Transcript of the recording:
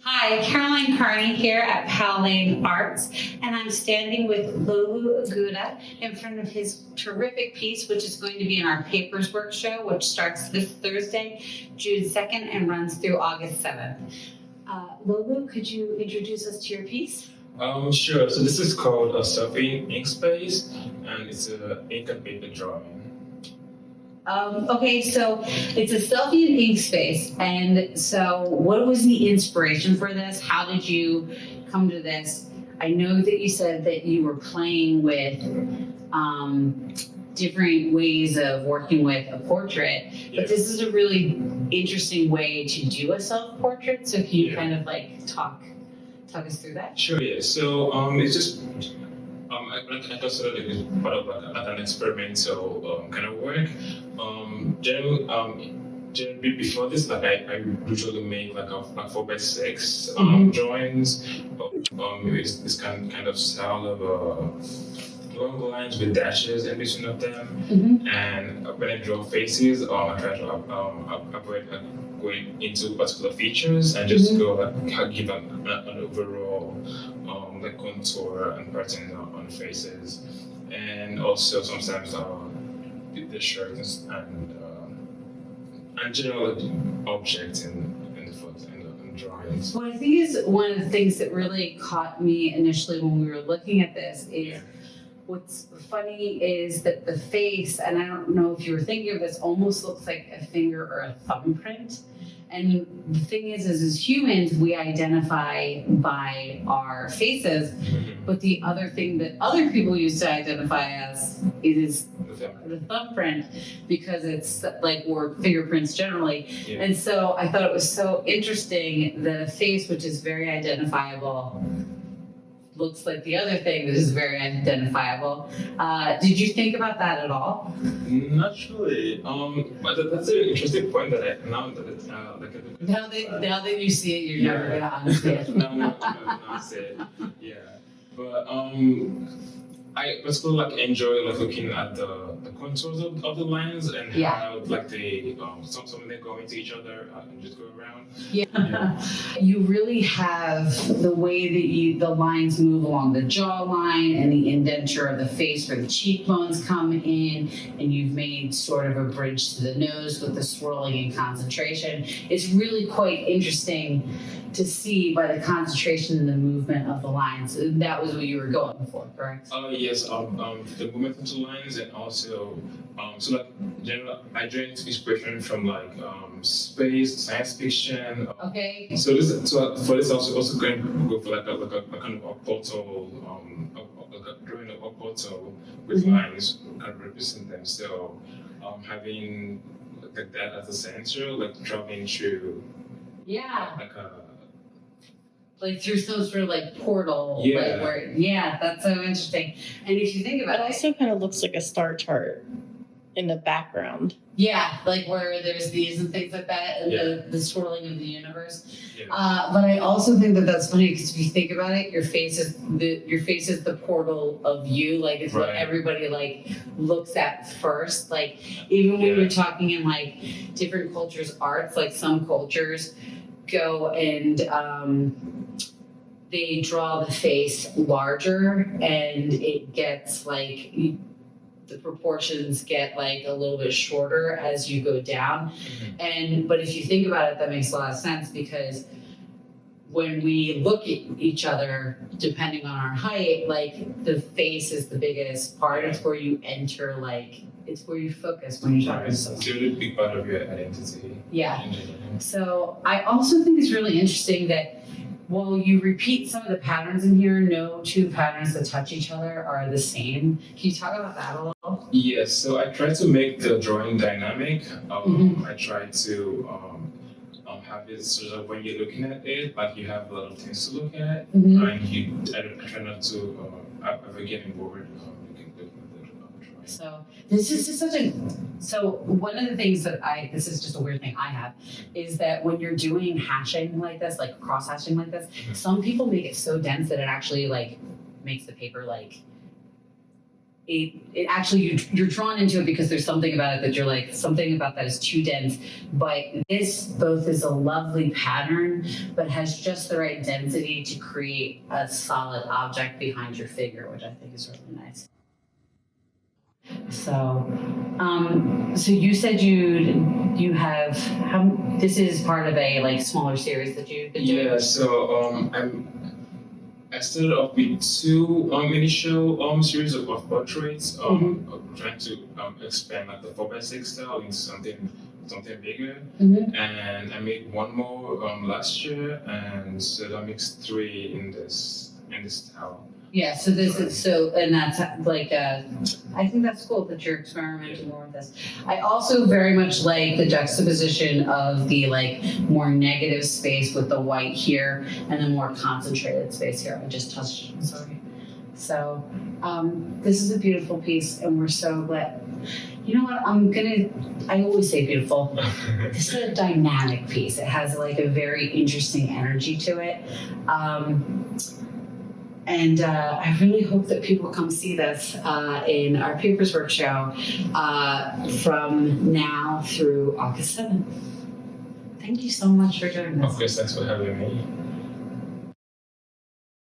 Hi, Caroline Kearney here at Powell Arts, and I'm standing with Lolu Aguda in front of his terrific piece, which is going to be in our Paperswork show, which starts this Thursday, June 2nd, and runs through August 7th. Lolu, could you introduce us to your piece? Sure. So this is called Selfie Inkspace, and it's an ink and paper drawing. Okay, so it's a selfie in Inkspace, and so what was the inspiration for this? How did you come to this? I know that you said that you were playing with different ways of working with a portrait, but this is a really interesting way to do a self-portrait. So can you kind of like talk us through that? Sure. Yeah. So it's just I consider it as part of like an experimental kind of work. Generally before this, like I usually make like 4x6 drawings. This kind of style of long lines with dashes in between of them. And when I draw faces, I try to avoid going into particular features and just go like give an overall like contour and pattern on faces, and also sometimes the shirts and general objects in the photo and drawings. What I think is one of the things that really caught me initially when we were looking at this is what's funny is that the face, and I don't know if you were thinking of this, almost looks like a finger or a thumbprint. And the thing is as humans, we identify by our faces, but the other thing that other people used to identify as is the thumbprint, because it's like we're fingerprints generally. And so I thought it was so interesting that a face, which is very identifiable, looks like the other thing that is very identifiable. Did you think about that at all? Not really. But that's an interesting point that I now that you see it, you're never gonna understand. No, yeah. But I particularly like enjoy like looking at the contours of the lines and how like they some of them go into each other and just go around. You really have the way that the lines move along the jawline and the indenture of the face where the cheekbones come in, and you've made sort of a bridge to the nose with the swirling and concentration. It's really quite interesting to see by the concentration and the movement of the lines. That was what you were going for, correct? Yes, the movement of the lines, and also so like general I draw inspiration from like space, science fiction. Okay. So for this also going to go for like a kind of a portal, drawing a portal with lines kind of represent them. So having like that as a center, like traveling through like through some sort of like portal, like where, that's so interesting. And if you think about it also kind of looks like a star chart in the background. Yeah, like where there's these and things like that, and the swirling of the universe. But I also think that that's funny because if you think about it, your face is the portal of you. Like it's what everybody like looks at first. Like even when you're talking in like different cultures' arts, like some cultures go and they draw the face larger, and it gets like the proportions get like a little bit shorter as you go down. But if you think about it, that makes a lot of sense, because when we look at each other, depending on our height, like the face is the biggest part. It's where you enter, like it's where you focus when you're talking. It's a really big part of your identity. So I also think it's really interesting that while you repeat some of the patterns in here, no two patterns that touch each other are the same. Can you talk about that a little? Yes, so I try to make the drawing dynamic. I try to have it so that when you're looking at it, like you have a lot of things to look at, and I try not to ever get bored. So this is just so one of the things that this is just a weird thing I have, is that when you're doing hashing like this, like cross hashing like this, some people make it so dense that it actually like makes the paper like it actually you're drawn into it because there's something about it that you're like, something about that is too dense. But this both is a lovely pattern, but has just the right density to create a solid object behind your figure, which I think is really nice. So, so you said you have this is part of a like smaller series that you've been doing? Yeah, so I started off with two initial series of portraits, trying to expand like the 4x6 style into something bigger. And I made one more last year, and so that makes three in this style. Yeah, so this is and that's like I think that's cool that you're experimenting more with this. I also very much like the juxtaposition of the like more negative space with the white here and the more concentrated space here. I just touched, sorry. So this is a beautiful piece, and we're so glad. You know what, I always say beautiful. This is a dynamic piece. It has like a very interesting energy to it. And I really hope that people come see this in our Paperswork show from now through August 7th. Thank you so much for doing this. Of course, thanks for having me.